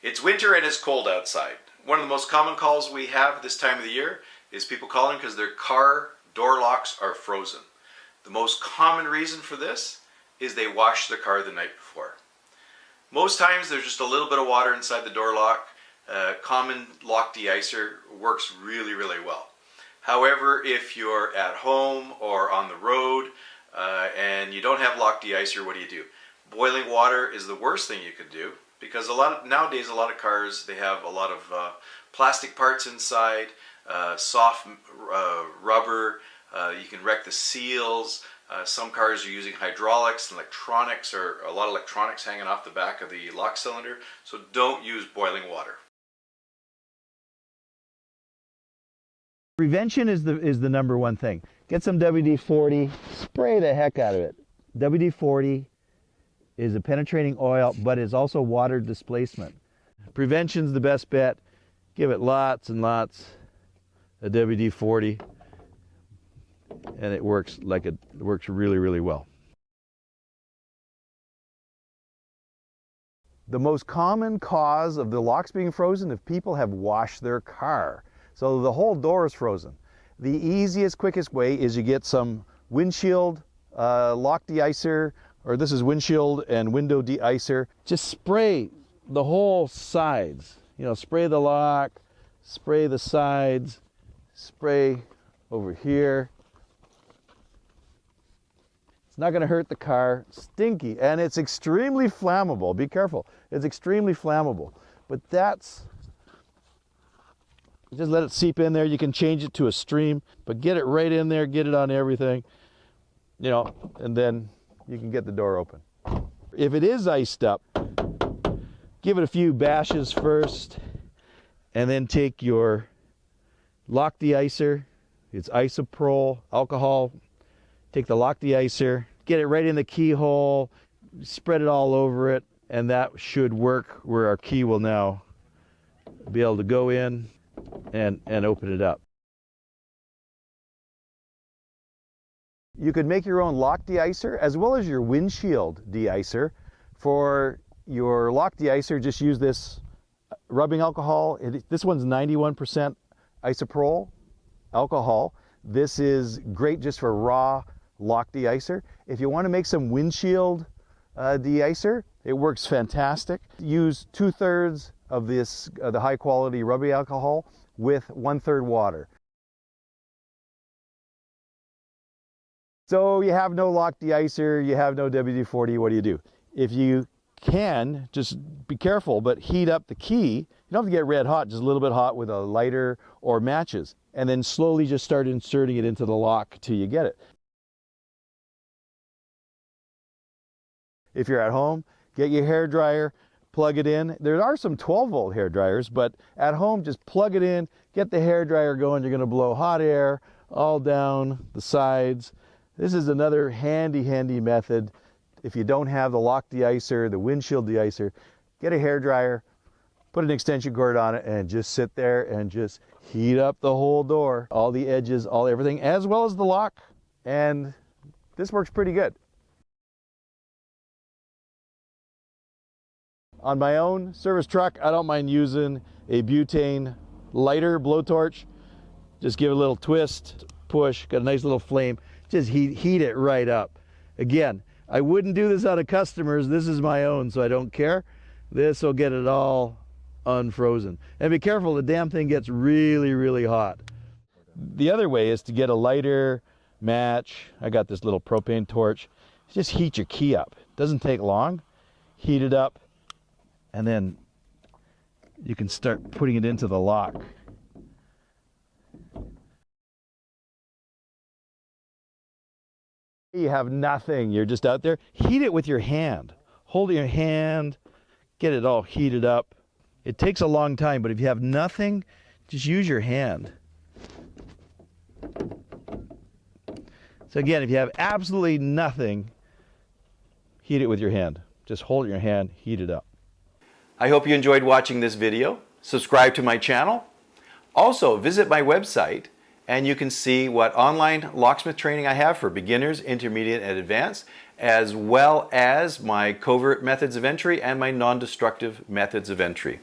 It's winter and it's cold outside. One of the most common calls we have this time of the year is people calling because their car door locks are frozen. The most common reason for this is they washed their car the night before. Most times there's just a little bit of water inside the door lock. Common lock de-icer works really, really well. However, if you're at home or on the road and you don't have lock de-icer, what do? Boiling water is the worst thing you could do, because nowadays a lot of cars, they have a lot of plastic parts inside, soft rubber. You can wreck the seals. Some cars are using hydraulics and electronics, or a lot of electronics hanging off the back of the lock cylinder. So don't use boiling water. Prevention is the number one thing. Get some WD-40, spray the heck out of it. WD-40 is a penetrating oil, but it's also water displacement. Prevention's the best bet. Give it lots and lots of WD-40, and it works really, really well. The most common cause of the locks being frozen if people have washed their car. So the whole door is frozen. The easiest, quickest way is you get some windshield lock de-icer, or this is windshield and window de-icer. Just spray the whole sides. You know, spray the lock, spray the sides, spray over here. It's not going to hurt the car. Stinky, and it's extremely flammable. Be careful. It's extremely flammable. But just let it seep in there. You can change it to a stream, but get it right in there, get it on everything, you know, and then you can get the door open. If it is iced up, give it a few bashes first, and then take your lock de-icer. It's isopropyl alcohol. Take the lock de-icer, get it right in the keyhole, spread it all over it, and that should work, where our key will now be able to go in and open it up. You could make your own lock de-icer as well as your windshield de-icer. For your lock de-icer, just use this rubbing alcohol. This one's 91% isopropyl alcohol. This is great just for raw lock de-icer. If you want to make some windshield de-icer, it works fantastic. Use 2/3 of this the high quality rubbing alcohol with 1/3 water. So you have no lock de-icer, you have no WD-40, what do? If you can, just be careful, but heat up the key. You don't have to get red hot, just a little bit hot with a lighter or matches, and then slowly just start inserting it into the lock till you get it. If you're at home, get your hair dryer, plug it in. There are some 12-volt hair dryers, but at home, just plug it in, get the hair dryer going. You're going to blow hot air all down the sides. This is another handy method. If you don't have the lock de-icer, the windshield de-icer, get a hair dryer, put an extension cord on it, and just sit there and just heat up the whole door, all the edges, everything, as well as the lock. And this works pretty good. On my own service truck, I don't mind using a butane lighter blowtorch. Just give it a little twist, push, got a nice little flame. Just heat it right up. Again, I wouldn't do this out of customers. This is my own, so I don't care. This will get it all unfrozen. And be careful, the damn thing gets really, really hot. The other way is to get a lighter, match. I got this little propane torch. Just heat your key up. It doesn't take long. Heat it up, and then you can start putting it into the lock. You have nothing, you're just out there. Heat it with your hand. Hold your hand, get it all heated up. It takes a long time, but if you have nothing, just use your hand. So again, if you have absolutely nothing, heat it with your hand. Just hold it in your hand, heat it up. I hope you enjoyed watching this video. Subscribe to my channel. Also, visit my website and you can see what online locksmith training I have for beginners, intermediate, and advanced, as well as my covert methods of entry and my non-destructive methods of entry.